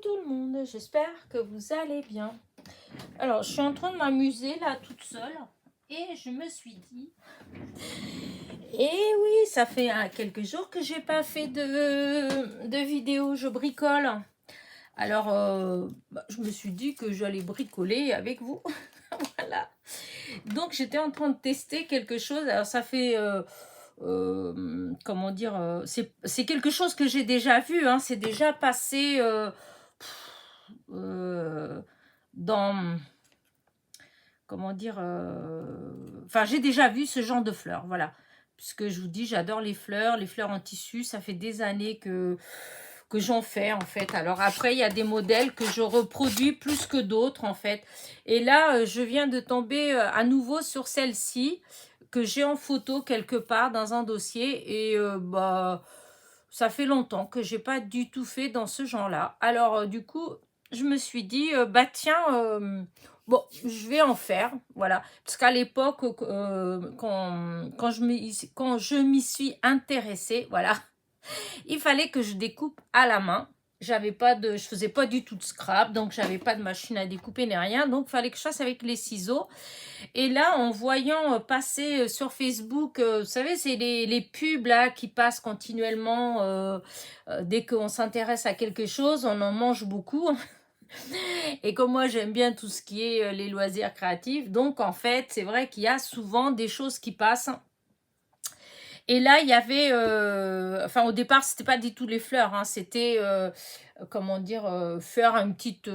tout le monde, j'espère que vous allez bien. Alors, je suis en train de m'amuser là toute seule et je me suis dit, et oui, ça fait quelques jours que j'ai pas fait de vidéo, je bricole. Alors, je me suis dit que j'allais bricoler avec vous. Voilà. Donc, j'étais en train de tester quelque chose. Alors, ça fait... comment dire, c'est quelque chose que j'ai déjà vu, hein, c'est déjà passé dans, comment dire, enfin j'ai déjà vu ce genre de fleurs, voilà, puisque je vous dis j'adore les fleurs en tissu, ça fait des années que j'en fais en fait. Alors après il y a des modèles que je reproduis plus que d'autres en fait, et là je viens de tomber à nouveau sur celle-ci que j'ai en photo quelque part dans un dossier, et ça fait longtemps que j'ai pas du tout fait dans ce genre-là. Alors du coup, je me suis dit bah tiens, bon, je vais en faire, voilà, parce qu'à l'époque quand je m'y suis intéressée, voilà, il fallait que je découpe à la main. Je faisais pas du tout de scrap, donc j'avais pas de machine à découper ni rien, donc il fallait que je fasse avec les ciseaux. Et là, en voyant passer sur Facebook, vous savez, c'est les pubs là qui passent continuellement dès qu'on s'intéresse à quelque chose, on en mange beaucoup. Et comme moi, j'aime bien tout ce qui est les loisirs créatifs, donc en fait, c'est vrai qu'il y a souvent des choses qui passent. Et là, il y avait, enfin au départ, c'était pas du tout les fleurs, hein, c'était, comment dire, faire une petite...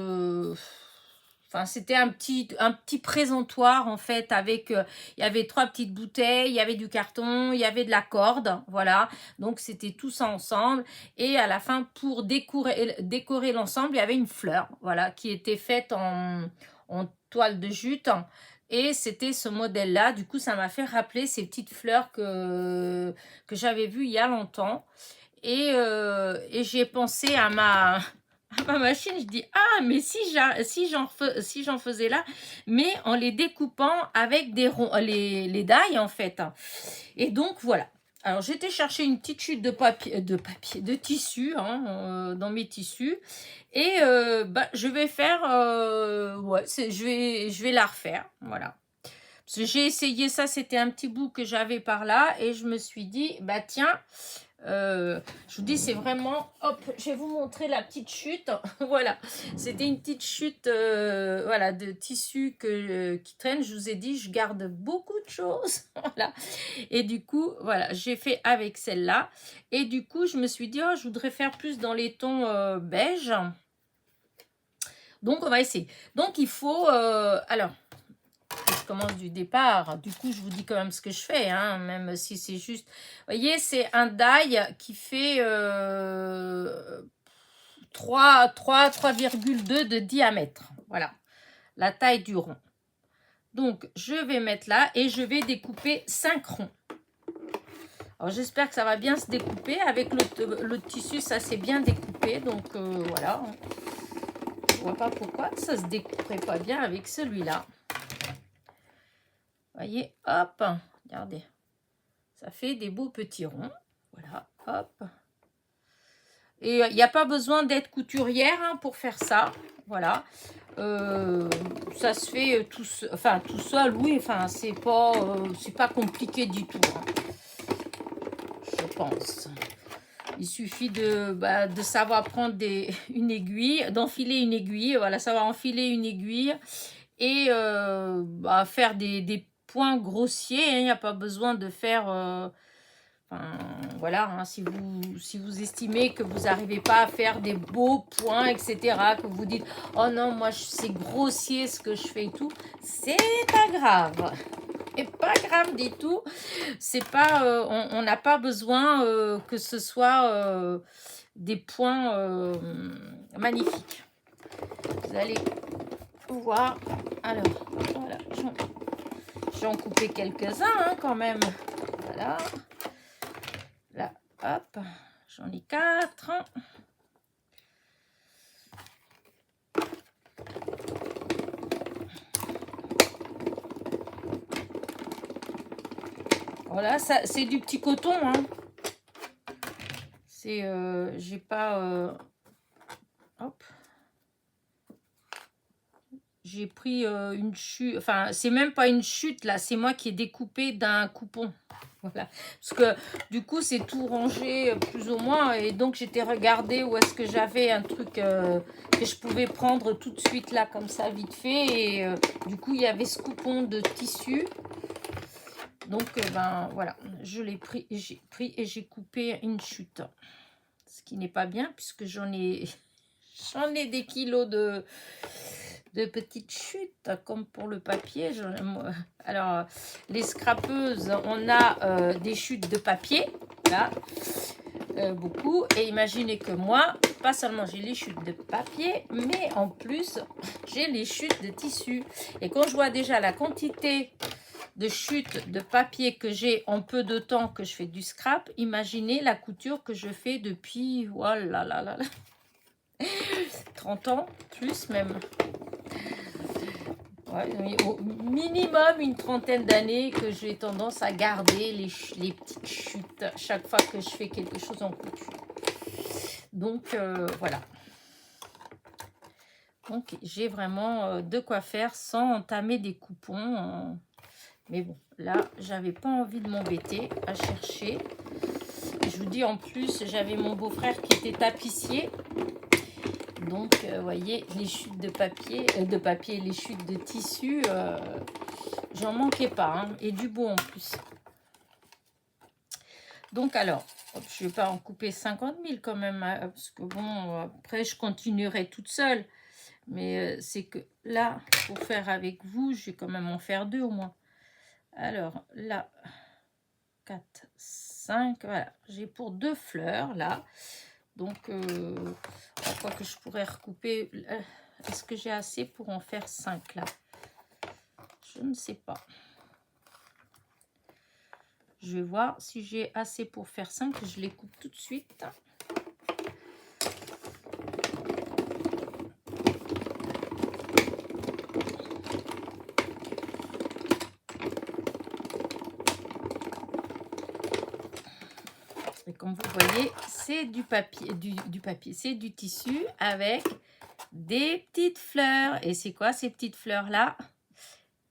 Enfin, c'était un petit présentoir en fait avec, il y avait 3 petites bouteilles, il y avait du carton, il y avait de la corde, voilà. Donc c'était tout ça ensemble, et à la fin pour décorer l'ensemble, il y avait une fleur, voilà, qui était faite en toile de jute. Et c'était ce modèle-là. Du coup, ça m'a fait rappeler ces petites fleurs que j'avais vues il y a longtemps. Et j'ai pensé à ma machine. Je dis, ah, mais si j'en faisais là, mais en les découpant avec des ronds, les dailles, en fait. Et donc, voilà. Alors, j'étais chercher une petite chute de tissu, hein, dans mes tissus. Et je vais faire, ouais, je vais la refaire, voilà. Parce que j'ai essayé ça, c'était un petit bout que j'avais par là, et je me suis dit, bah tiens, je vous dis, c'est vraiment, hop, je vais vous montrer la petite chute. Voilà, c'était une petite chute, voilà, de tissu qui traîne. Je vous ai dit, je garde beaucoup de choses. Voilà. Et du coup, voilà, j'ai fait avec celle-là. Et du coup, je me suis dit, oh, je voudrais faire plus dans les tons beige. Donc, on va essayer. Donc, il faut... alors, je commence du départ. Du coup, je vous dis quand même ce que je fais, hein, même si c'est juste... Vous voyez, c'est un die qui fait 3,2 de diamètre. Voilà, la taille du rond. Donc, je vais mettre là et je vais découper 5 ronds. Alors, j'espère que ça va bien se découper. Avec le tissu, ça s'est bien découpé. Donc, voilà. Je ne vois pas pourquoi ça ne se découperait pas bien avec celui-là. Voyez, hop, regardez. Ça fait des beaux petits ronds. Voilà, hop. Et il n'y a pas besoin d'être couturière, hein, pour faire ça. Voilà. Ça se fait tout seul, oui. Enfin, c'est pas compliqué du tout, hein, je pense. Il suffit de savoir prendre une aiguille, d'enfiler une aiguille. Voilà, savoir enfiler une aiguille et faire des points grossiers. Il n'y a pas besoin de faire... voilà, hein, si vous estimez que vous n'arrivez pas à faire des beaux points, etc., que vous dites, oh non, moi c'est grossier ce que je fais et tout, c'est pas grave. C'est pas grave du tout. C'est pas, on n'a pas besoin que ce soit des points magnifiques. Vous allez voir. Alors, voilà, j'en coupé quelques-uns, hein, quand même. Voilà. Là, hop, j'en ai 4. Voilà, ça c'est du petit coton, hein. C'est, j'ai pas, hop, j'ai pris une chute, enfin c'est même pas une chute là, c'est moi qui ai découpé d'un coupon. Voilà, parce que du coup c'est tout rangé plus ou moins et donc j'étais regardé où est-ce que j'avais un truc que je pouvais prendre tout de suite là comme ça vite fait et du coup il y avait ce coupon de tissu. Donc ben voilà, je l'ai pris et j'ai coupé une chute. Ce qui n'est pas bien puisque j'en ai des kilos de petites chutes comme pour le papier. Alors les scrapeuses, on a des chutes de papier là, beaucoup, et imaginez que moi, pas seulement j'ai les chutes de papier, mais en plus j'ai les chutes de tissu. Et quand je vois déjà la quantité de chutes de papier que j'ai en peu de temps que je fais du scrap, imaginez la couture que je fais depuis, oh là là là, 30 ans, plus même. Ouais, au minimum une trentaine d'années que j'ai tendance à garder les petites chutes chaque fois que je fais quelque chose en couture. Donc voilà. Donc j'ai vraiment de quoi faire sans entamer des coupons. Mais bon, là, j'avais pas envie de m'embêter à chercher. Je vous dis, en plus, j'avais mon beau-frère qui était tapissier. Donc, vous voyez, les chutes de papier, les chutes de tissu, j'en manquais pas. Hein, et du beau en plus. Donc, alors, je ne vais pas en couper 50 000 quand même. Hein, parce que bon, après, je continuerai toute seule. Mais c'est que là, pour faire avec vous, je vais quand même en faire 2 au moins. Alors, là, 4, 5, voilà. J'ai pour 2 fleurs, là. Donc, je crois que je pourrais recouper. Est-ce que j'ai assez pour en faire 5, là? Je ne sais pas. Je vais voir si j'ai assez pour faire 5. Je les coupe tout de suite. Et comme vous voyez, c'est du papier, c'est du tissu avec des petites fleurs. Et c'est quoi ces petites fleurs-là?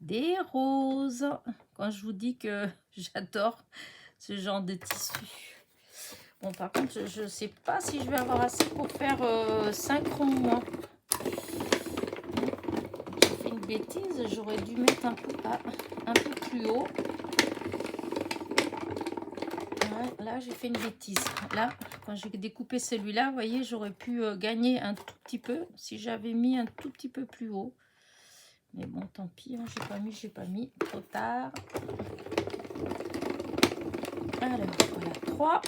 Des roses. Quand je vous dis que j'adore ce genre de tissu. Bon, par contre, je ne sais pas si je vais avoir assez pour faire 5 ronds. Hein. J'ai fait une bêtise. J'aurais dû mettre un peu plus haut. Ouais, là, j'ai fait une bêtise. Là, quand j'ai découpé celui-là, vous voyez, j'aurais pu gagner un tout petit peu si j'avais mis un tout petit peu plus haut. Mais bon, tant pis, hein, j'ai pas mis, trop tard. Alors, voilà, 3.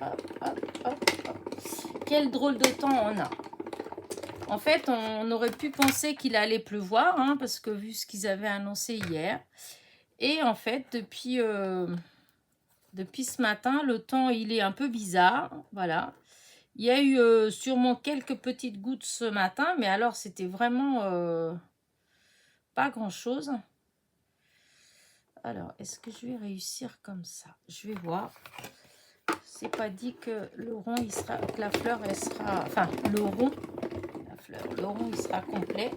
Hop, hop, hop, hop. Quel drôle de temps on a. En fait, on aurait pu penser qu'il allait pleuvoir, hein, parce que vu ce qu'ils avaient annoncé hier. Et en fait, depuis ce matin, le temps, il est un peu bizarre, voilà. Il y a eu sûrement quelques petites gouttes ce matin, mais alors c'était vraiment pas grand-chose. Alors, est-ce que je vais réussir comme ça? Je vais voir. C'est pas dit que le rond, il sera, que la fleur, elle sera, enfin, le rond, le rond, il sera complet.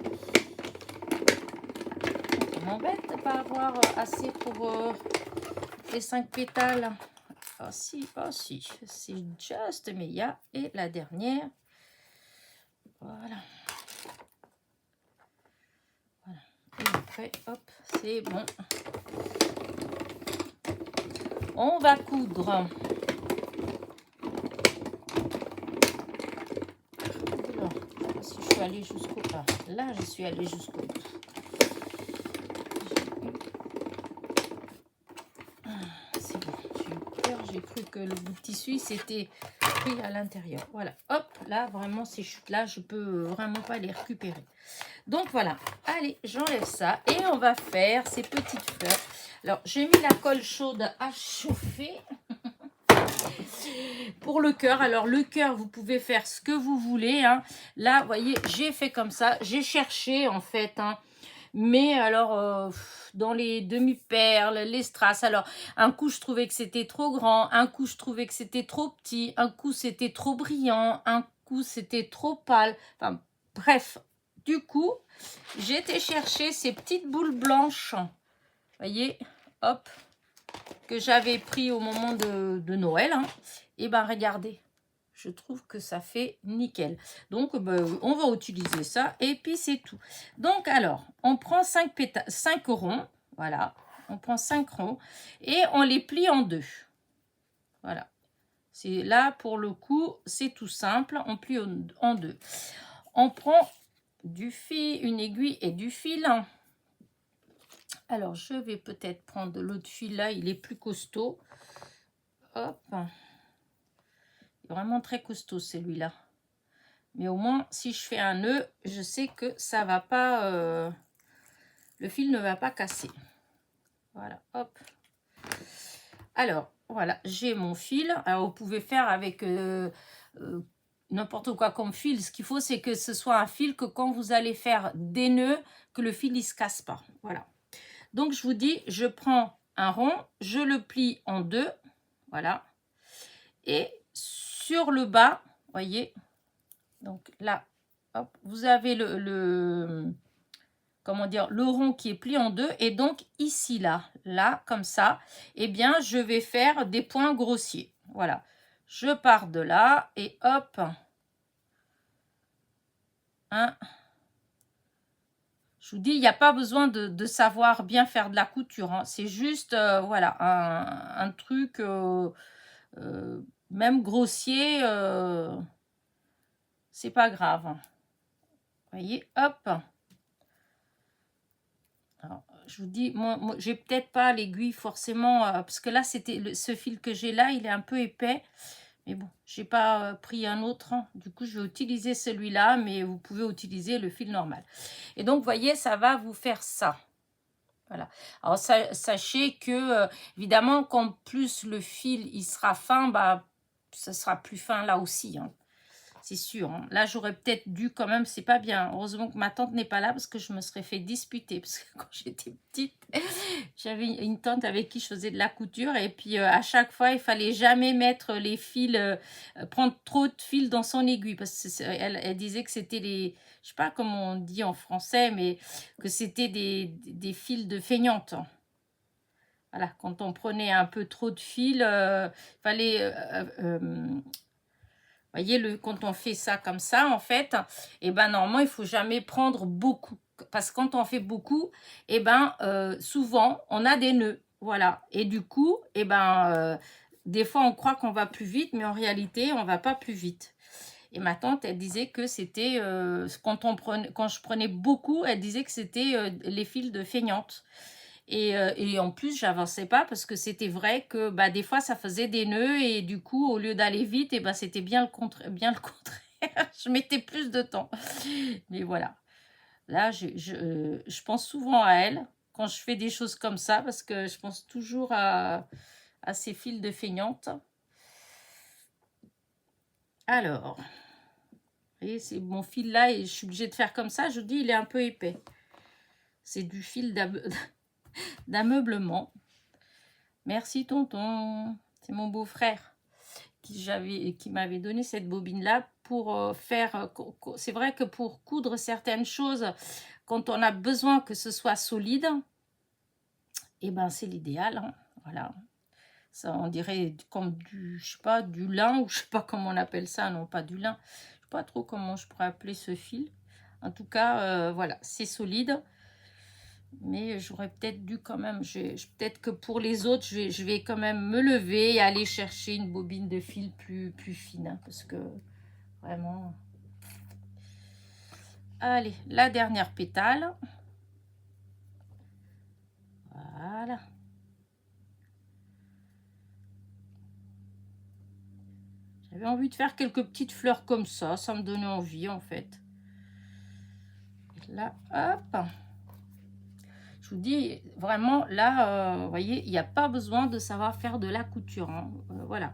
Ça m'embête de ne pas avoir assez pour les 5 pétales. Ah si, c'est juste, mais il y a, et la dernière, voilà. Et après, hop, c'est bon. On va coudre. Alors, si je suis allée jusqu'au bas. Là, je suis allée jusqu'au bout. C'est bon, j'ai eu peur, j'ai cru que le bout de tissu s'était pris à l'intérieur. Voilà, hop, là, vraiment, ces chutes-là, je peux vraiment pas les récupérer. Donc, voilà. Allez, j'enlève ça et on va faire ces petites fleurs. Alors, j'ai mis la colle chaude à chauffer. Pour le cœur, alors le cœur, vous pouvez faire ce que vous voulez. Hein. Là, vous voyez, j'ai fait comme ça. J'ai cherché, en fait, hein, Mais alors, dans les demi-perles, les strass, alors, un coup, je trouvais que c'était trop grand, un coup, je trouvais que c'était trop petit, un coup, c'était trop brillant, un coup, c'était trop pâle. Enfin, bref, du coup, j'ai été chercher ces petites boules blanches, voyez, hop, que j'avais pris au moment de Noël. Hein. Et ben, regardez. Je trouve que ça fait nickel. Donc, on va utiliser ça. Et puis, c'est tout. Donc, alors, on prend 5 ronds. Voilà. On prend 5 ronds. Et on les plie en deux. Voilà. C'est là, pour le coup, c'est tout simple. On plie en deux. On prend du fil, une aiguille et du fil. Alors, je vais peut-être prendre l'autre fil là. Il est plus costaud. Hop. Vraiment très costaud, celui-là. Mais au moins, si je fais un nœud, je sais que ça va pas... le fil ne va pas casser. Voilà, hop. Alors, voilà, j'ai mon fil. Alors, vous pouvez faire avec n'importe quoi comme fil. Ce qu'il faut, c'est que ce soit un fil que quand vous allez faire des nœuds, que le fil, il se casse pas. Voilà. Donc, je vous dis, je prends un rond, je le plie en deux. Voilà. Et sur le bas, voyez, donc là, hop, vous avez comment dire, le rond qui est plié en deux. Et donc ici, là, comme ça, eh bien, je vais faire des points grossiers. Voilà. Je pars de là et hop. Hein. Je vous dis, il n'y a pas besoin de savoir bien faire de la couture. Hein. C'est juste, voilà, un truc, même grossier, c'est pas grave. Vous voyez, hop. Alors, je vous dis, moi j'ai peut-être pas l'aiguille forcément, parce que là, c'était ce fil que j'ai là, il est un peu épais. Mais bon, j'ai pas pris un autre. Hein. Du coup, je vais utiliser celui-là, mais vous pouvez utiliser le fil normal. Et donc, vous voyez, ça va vous faire ça. Voilà. Alors, sachez que, évidemment, quand plus le fil, il sera fin, bah, ça sera plus fin là aussi. Hein. C'est sûr. Hein. Là, j'aurais peut-être dû quand même, c'est pas bien. Heureusement que ma tante n'est pas là parce que je me serais fait disputer. Parce que quand j'étais petite, j'avais une tante avec qui je faisais de la couture. Et puis, à chaque fois, il fallait jamais mettre les fils, prendre trop de fils dans son aiguille. Parce qu'elle disait que c'était les, je sais pas comment on dit en français, mais que c'était des fils de feignante. Voilà, quand on prenait un peu trop de fils, il fallait... voyez, quand on fait ça comme ça, en fait, et ben normalement, il faut jamais prendre beaucoup. Parce que quand on fait beaucoup, et ben souvent, on a des nœuds. Voilà. Et du coup, et ben des fois, on croit qu'on va plus vite, mais en réalité, on va pas plus vite. Et ma tante, elle disait que c'était, quand je prenais beaucoup, elle disait que c'était les fils de feignante. Et en plus, j'avançais pas parce que c'était vrai que bah, des fois, ça faisait des nœuds et du coup, au lieu d'aller vite, et bah, c'était bien le contraire. Je mettais plus de temps. Mais voilà. Là, je pense souvent à elle quand je fais des choses comme ça parce que je pense toujours à ces fils de feignante. Alors, vous voyez, c'est mon fil là et je suis obligée de faire comme ça. Je vous dis, il est un peu épais. C'est du fil d'ameublement. Merci tonton, c'est mon beau-frère qui m'avait donné cette bobine-là pour faire... c'est vrai que pour coudre certaines choses, quand on a besoin que ce soit solide, et ben c'est l'idéal. Hein, voilà. Ça, on dirait comme du, je sais pas, du lin ou je sais pas comment on appelle ça. Non, pas du lin. Je sais pas trop comment je pourrais appeler ce fil. En tout cas, voilà, c'est solide. Mais j'aurais peut-être dû quand même, peut-être que pour les autres, je vais quand même me lever et aller chercher une bobine de fil plus fine. Hein, parce que vraiment... Allez, la dernière pétale. Voilà. J'avais envie de faire quelques petites fleurs comme ça. Ça me donnait envie en fait. Et là, hop. Je vous dis, vraiment, là, vous voyez, il n'y a pas besoin de savoir faire de la couture. Hein. Voilà.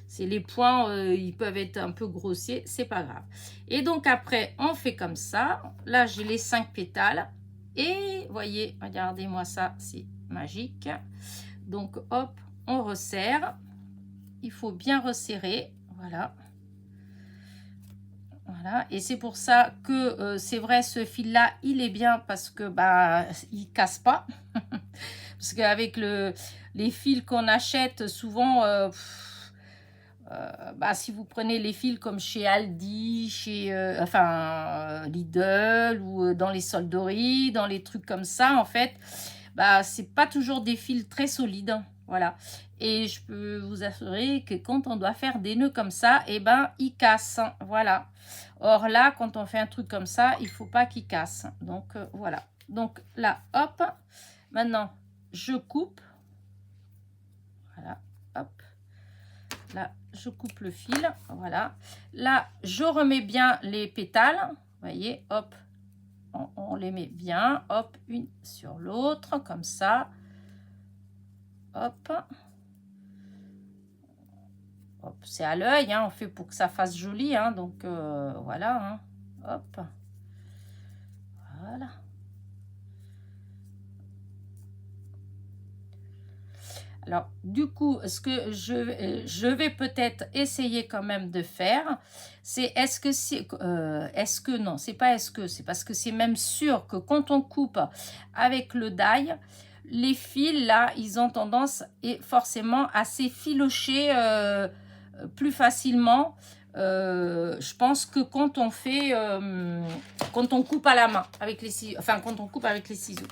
C'est les points, ils peuvent être un peu grossiers, c'est pas grave. Et donc après, on fait comme ça. Là, j'ai les 5 pétales. Et voyez, regardez-moi ça, c'est magique. Donc hop, on resserre. Il faut bien resserrer, voilà. Voilà, et c'est pour ça que c'est vrai, ce fil là il est bien parce que bah il casse pas. Parce qu'avec les fils qu'on achète souvent, bah, si vous prenez les fils comme chez Aldi, chez Lidl ou dans les solderies, dans les trucs comme ça, en fait, bah c'est pas toujours des fils très solides, voilà. Et je peux vous assurer que quand on doit faire des nœuds comme ça, et ben ils cassent, voilà. Or là, quand on fait un truc comme ça, il faut pas qu'il casse. Donc voilà. Donc là, hop, maintenant je coupe, voilà, hop. Là, je coupe le fil, voilà. Là, je remets bien les pétales, vous voyez, hop, on les met bien, hop, une sur l'autre, comme ça, hop. Hop, c'est à l'œil, hein, on fait pour que ça fasse joli, hein, donc voilà, hein, hop, voilà. Alors, du coup, ce que je vais peut-être essayer quand même de faire, c'est non, c'est pas c'est parce que c'est même sûr que quand on coupe avec le die, les fils, là, ils ont tendance et forcément à s'effilocher plus facilement. Je pense que quand on fait, quand on coupe à la main avec les ciseaux, enfin, quand on coupe avec les ciseaux.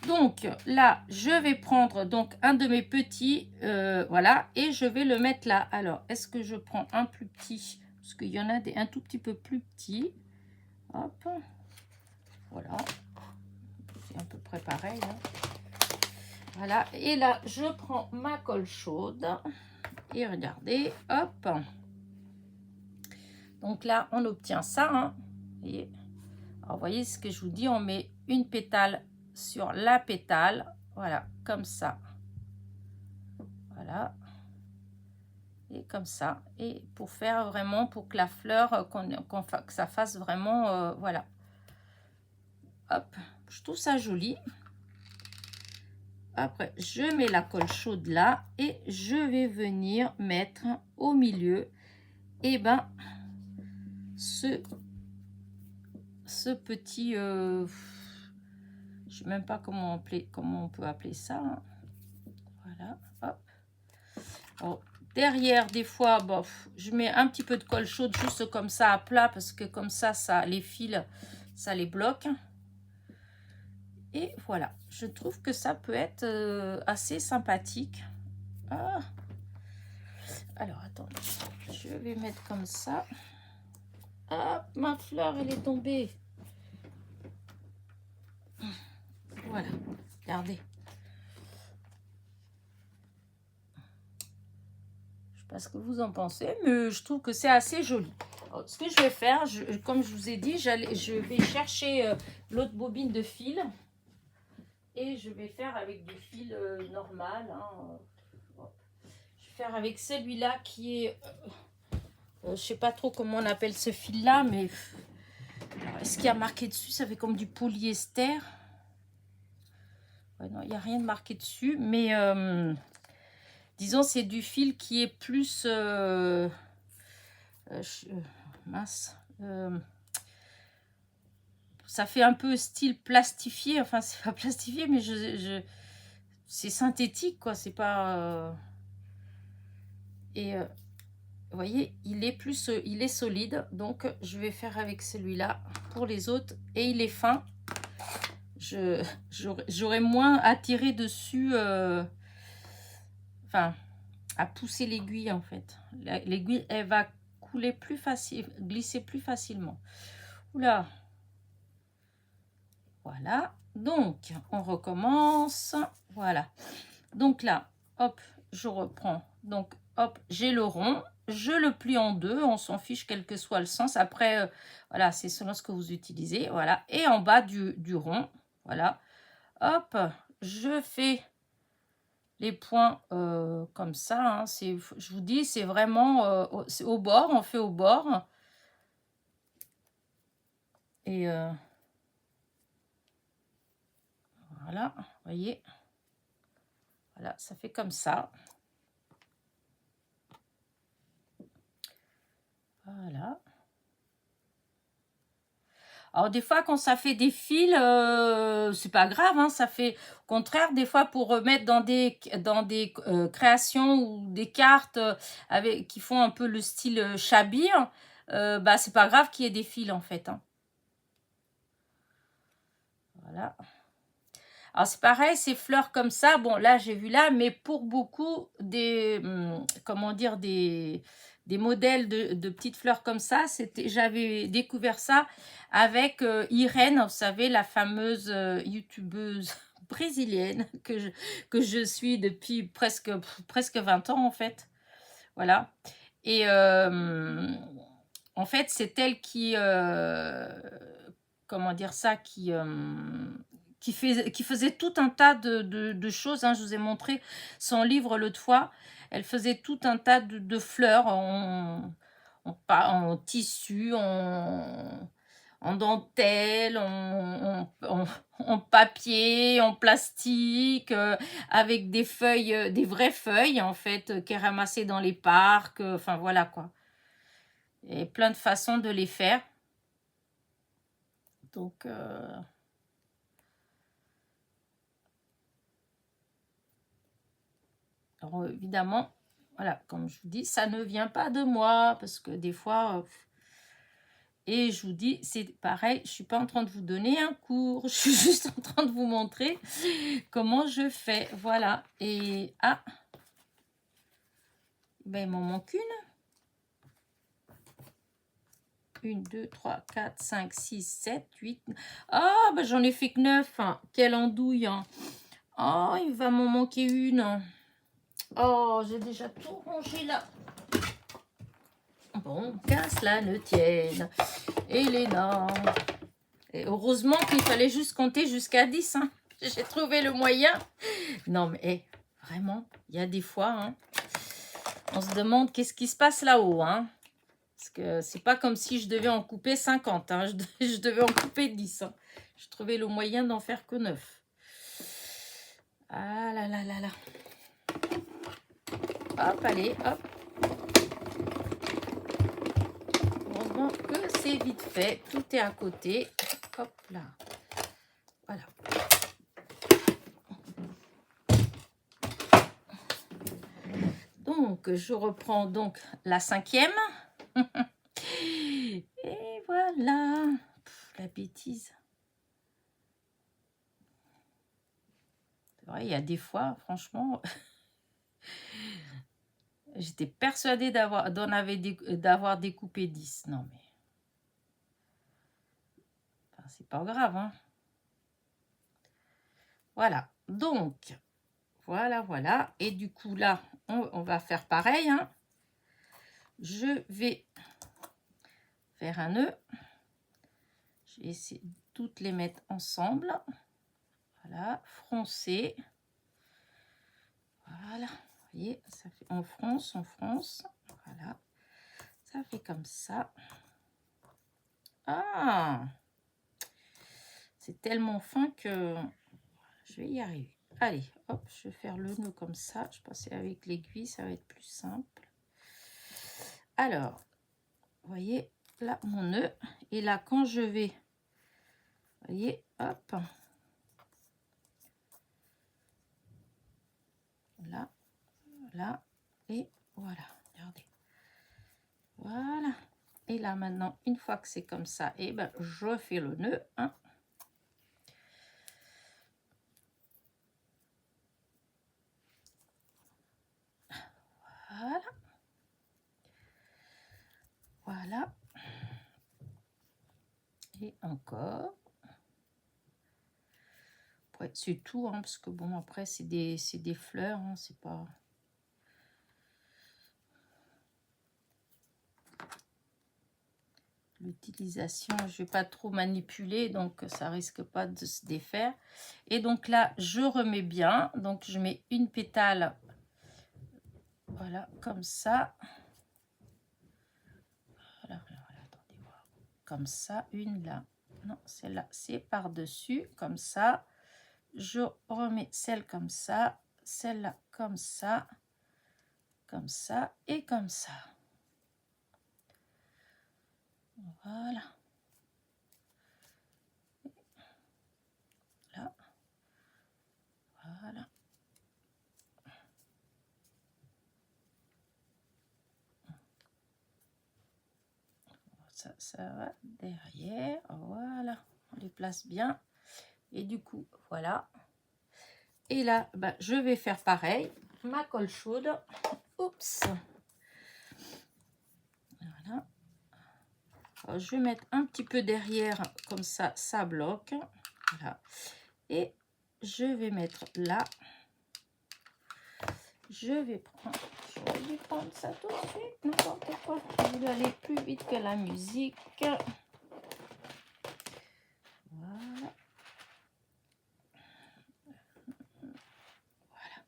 Donc là, je vais prendre donc un de mes petits, voilà, et je vais le mettre là. Alors, est-ce que je prends un plus petit? Parce qu'il y en a des un tout petit peu plus petits. Hop, voilà. C'est à peu près pareil, hein. Voilà, et là, je prends ma colle chaude. Et regardez, hop. Donc là, on obtient ça, hein. Vous voyez. Alors, vous voyez ce que je vous dis, on met une pétale sur la pétale, voilà, comme ça, voilà, et comme ça, et pour faire vraiment, pour que la fleur, que ça fasse vraiment, voilà, hop, je trouve ça joli. Après, je mets la colle chaude là, et je vais venir mettre au milieu, et ben, ce petit, je sais même pas comment on peut appeler ça, hein. Voilà, hop. Alors, derrière, des fois, bon, je mets un petit peu de colle chaude juste comme ça à plat parce que comme ça, les fils, ça les bloque. Et voilà, je trouve que ça peut être assez sympathique. Ah. Alors, attendez, je vais mettre comme ça. Hop, ma fleur, elle est tombée. Voilà, regardez. Ce que vous en pensez, mais je trouve que c'est assez joli. Alors, ce que je vais faire, comme je vous ai dit, je vais chercher l'autre bobine de fil et je vais faire avec du fil normal, hein. Je vais faire avec celui-là qui est, je sais pas trop comment on appelle ce fil-là, mais est-ce qu'il y a marqué dessus? Ça fait comme du polyester. Ouais, non, il n'y a rien de marqué dessus, mais disons, c'est du fil qui est plus... mince. Ça fait un peu style plastifié. Enfin, c'est pas plastifié, mais c'est synthétique, quoi. C'est pas... Et vous voyez, il est solide. Donc, je vais faire avec celui-là pour les autres. Et il est fin. J'aurais moins à tirer dessus... Enfin, à pousser l'aiguille, en fait. L'aiguille, elle va couler plus facile, glisser plus facilement. Oula. Voilà. Donc, on recommence. Voilà. Donc là, hop, je reprends. Donc, hop, j'ai le rond. Je le plie en deux. On s'en fiche quel que soit le sens. Après, voilà, c'est selon ce que vous utilisez. Voilà. Et en bas du rond, voilà. Hop, je fais les points comme ça, hein. Je vous dis, c'est vraiment au bord, on fait au bord. Et Voilà, vous voyez. Voilà, ça fait comme ça. Voilà. Alors, des fois, quand ça fait des fils, c'est pas grave, hein, ça fait... Au contraire, des fois, pour remettre dans des créations ou des cartes qui font un peu le style Chabir, bah, c'est pas grave qu'il y ait des fils, en fait. Hein. Voilà. Alors, c'est pareil, ces fleurs comme ça, bon, là, j'ai vu là, mais pour beaucoup, comment dire, des modèles de petites fleurs comme ça, j'avais découvert ça avec Irène, vous savez, la fameuse youtubeuse brésilienne que je suis depuis presque 20 ans, en fait. Voilà. Et en fait, c'est elle qui, comment dire ça, qui faisait tout un tas de choses. Hein. Je vous ai montré son livre l'autre fois. Elle faisait tout un tas de fleurs en tissu, en dentelle, en papier, en plastique, avec des feuilles, des vraies feuilles en fait, qu'elle ramassait dans les parcs. Enfin voilà quoi. Et plein de façons de les faire. Donc, alors, évidemment, voilà, comme je vous dis, ça ne vient pas de moi, parce que des fois, et je vous dis, c'est pareil, je ne suis pas en train de vous donner un cours, je suis juste en train de vous montrer comment je fais, voilà. Et, ben, il m'en manque une. 1, 2, 3, 4, 5, 6, 7, 8. Ah, ben j'en ai fait que 9. Hein. Quelle andouille. Hein. Oh, il va m'en manquer une. Oh, j'ai déjà tout rangé là. Bon, qu'à cela ne tienne. Elena. Et heureusement qu'il fallait juste compter jusqu'à 10. Hein. J'ai trouvé le moyen. Non, mais vraiment, il y a des fois, hein, on se demande qu'est-ce qui se passe là-haut. Hein. Parce que c'est pas comme si je devais en couper 50. Hein. Je devais en couper 10. Hein. Je trouvais le moyen d'en faire que 9. Ah là là là là. Hop, allez, hop. Heureusement que c'est vite fait. Tout est à côté. Hop là. Voilà. Donc, je reprends donc la 5e. Et voilà. La bêtise. C'est vrai, il y a des fois, franchement, j'étais persuadée d'avoir découpé 10. Non, mais... Enfin, c'est pas grave, hein. Voilà. Donc, voilà. Et du coup, là, on va faire pareil, hein. Je vais faire un nœud. Je vais essayer de toutes les mettre ensemble. Voilà, froncer. Voilà, vous voyez, ça fait, on fronce. Voilà, ça fait comme ça. Ah, c'est tellement fin que je vais y arriver. Allez, hop, je vais faire le nœud comme ça. Je pense qu'avec l'aiguille, ça va être plus simple. Alors, vous voyez, là, mon nœud. Et là, quand je vais, vous voyez, hop. Là, et voilà, regardez. Voilà. Et là, maintenant, une fois que c'est comme ça, et ben, je fais le nœud. Hein. Voilà. Voilà. Et encore. Ouais, c'est tout, hein, parce que bon, après, c'est des fleurs, hein, c'est pas... L'utilisation, je vais pas trop manipuler, donc ça risque pas de se défaire. Et donc là, je remets bien. Donc, je mets une pétale, voilà, comme ça. Voilà, attendez voir. Comme ça, une là. Non, celle-là, c'est par-dessus, comme ça. je remets celle comme ça, celle-là comme ça et comme ça. Voilà. Là. Voilà. Ça va derrière. Voilà. On les place bien. Et du coup, voilà. Et là, bah, je vais faire pareil. Ma colle chaude. Oups. Voilà. Alors, je vais mettre un petit peu derrière, comme ça bloque. Voilà. Et je vais mettre là. Je vais prendre ça tout de suite, n'importe quoi. Je vais aller plus vite que la musique. Voilà. Voilà.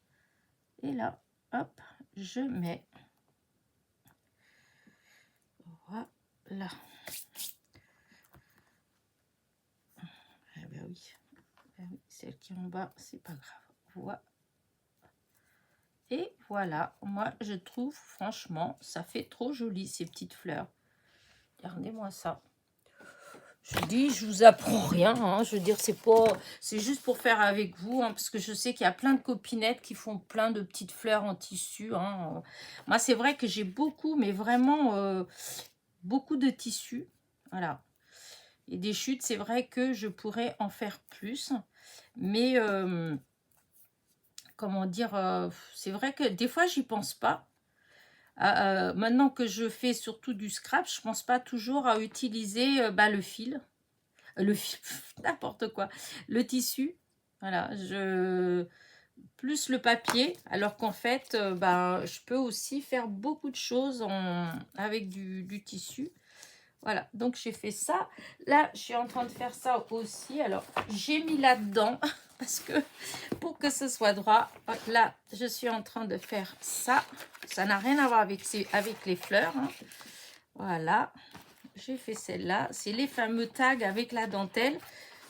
Et là, hop, je mets. Voilà. Eh bien oui. Celle qui est en bas, c'est pas grave. Voilà. Et voilà, moi je trouve franchement, ça fait trop joli ces petites fleurs. Regardez-moi ça. Je dis, je vous apprends rien, hein. Je veux dire, c'est juste pour faire avec vous, hein, parce que je sais qu'il y a plein de copinettes qui font plein de petites fleurs en tissu, hein. Moi, c'est vrai que j'ai beaucoup, mais vraiment beaucoup de tissus, voilà. Et des chutes, c'est vrai que je pourrais en faire plus, mais comment dire, c'est vrai que des fois, j'y pense pas. Maintenant que je fais surtout du scrap, je pense pas toujours à utiliser le fil. N'importe quoi, le tissu, voilà, plus le papier, alors qu'en fait je peux aussi faire beaucoup de choses avec du tissu. Voilà, donc j'ai fait ça. Là, je suis en train de faire ça aussi. Alors, j'ai mis là-dedans parce que pour que ce soit droit, là, je suis en train de faire ça. Ça n'a rien à voir avec les fleurs, hein. Voilà. J'ai fait celle-là. C'est les fameux tags avec la dentelle.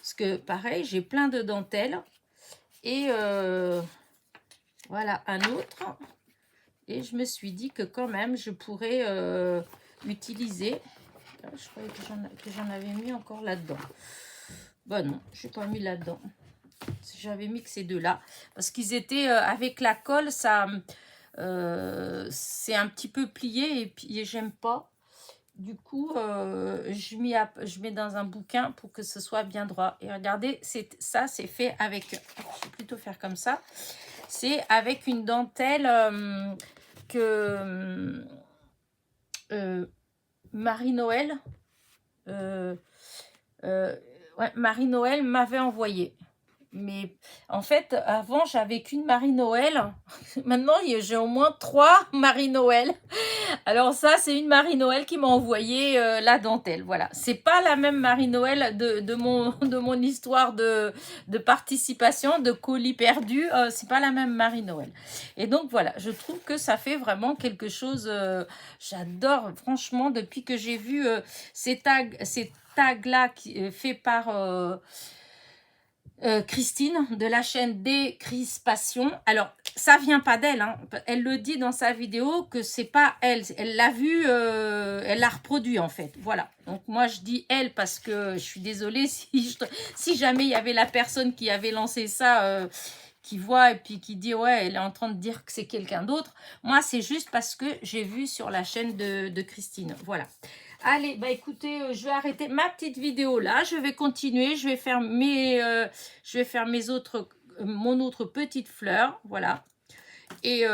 Parce que pareil, j'ai plein de dentelles. Et voilà un autre. Et je me suis dit que quand même, je pourrais utiliser. Je croyais que j'en avais mis encore là-dedans. Bon, non, je n'ai pas mis là-dedans. J'avais mis que ces deux-là. Parce qu'ils étaient avec la colle, ça c'est un petit peu plié. Et puis, j'aime pas. Du coup, je mets dans un bouquin pour que ce soit bien droit. Et regardez, ça, c'est fait avec... Je vais plutôt faire comme ça. C'est avec une dentelle que Marie-Noël ouais, Marie-Noël m'avait envoyé. Mais en fait, avant, j'avais qu'une Marie-Noël. Maintenant, j'ai au moins 3 Marie-Noël. Alors ça, c'est une Marie-Noël qui m'a envoyé la dentelle. Voilà, c'est pas la même Marie-Noël de mon histoire de participation, de colis perdus. C'est pas la même Marie-Noël. Et donc voilà, je trouve que ça fait vraiment quelque chose. J'adore, franchement, depuis que j'ai vu ces tags-là faits par... Christine de la chaîne Décrispation. Alors, ça vient pas d'elle, hein. Elle le dit dans sa vidéo que c'est pas elle. Elle l'a vu, elle l'a reproduit en fait. Voilà. Donc moi je dis elle parce que je suis désolée si jamais il y avait la personne qui avait lancé ça, qui voit et puis qui dit ouais, elle est en train de dire que c'est quelqu'un d'autre. Moi c'est juste parce que j'ai vu sur la chaîne de Christine. Voilà. Allez, bah écoutez, je vais arrêter ma petite vidéo là. Je vais continuer. Je vais faire mon autre petite fleur. Voilà. Et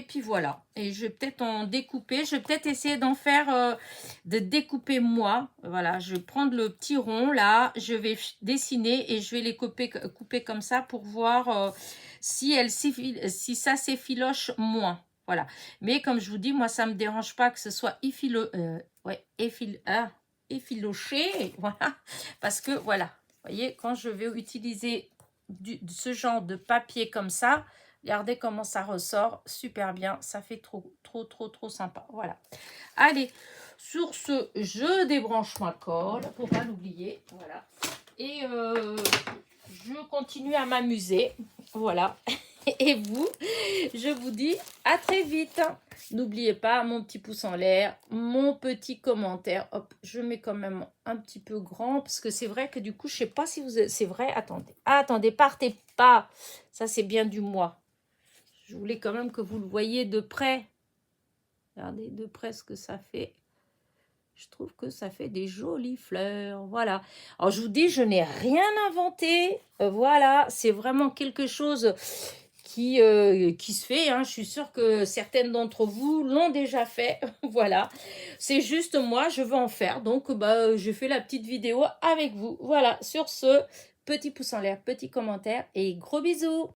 puis voilà. Et je vais peut-être en découper. Je vais peut-être essayer d'en faire, de découper moi. Voilà. Je vais prendre le petit rond là. Je vais dessiner et je vais les couper comme ça pour voir si ça s'effiloche moins. Voilà. Mais comme je vous dis, moi, ça ne me dérange pas que ce soit effiloché. Voilà. Parce que, voilà. Vous voyez, quand je vais utiliser ce genre de papier comme ça, regardez comment ça ressort. Super bien. Ça fait trop, trop, trop, trop sympa. Voilà. Allez. Sur ce, je débranche ma colle pour pas l'oublier. Voilà. Et je continue à m'amuser. Voilà. Et vous, je vous dis à très vite. N'oubliez pas mon petit pouce en l'air, mon petit commentaire. Hop, je mets quand même un petit peu grand parce que c'est vrai que du coup, je sais pas si vous... C'est vrai, attendez. Attendez, partez pas. Ça, c'est bien du moi. Je voulais quand même que vous le voyiez de près. Regardez de près ce que ça fait. Je trouve que ça fait des jolies fleurs. Voilà. Alors, je vous dis, je n'ai rien inventé. Voilà, c'est vraiment quelque chose qui se fait. Hein. Je suis sûre que certaines d'entre vous l'ont déjà fait. Voilà. C'est juste moi, je veux en faire. Donc, bah, je fais la petite vidéo avec vous. Voilà. Sur ce, petit pouce en l'air, petit commentaire et gros bisous.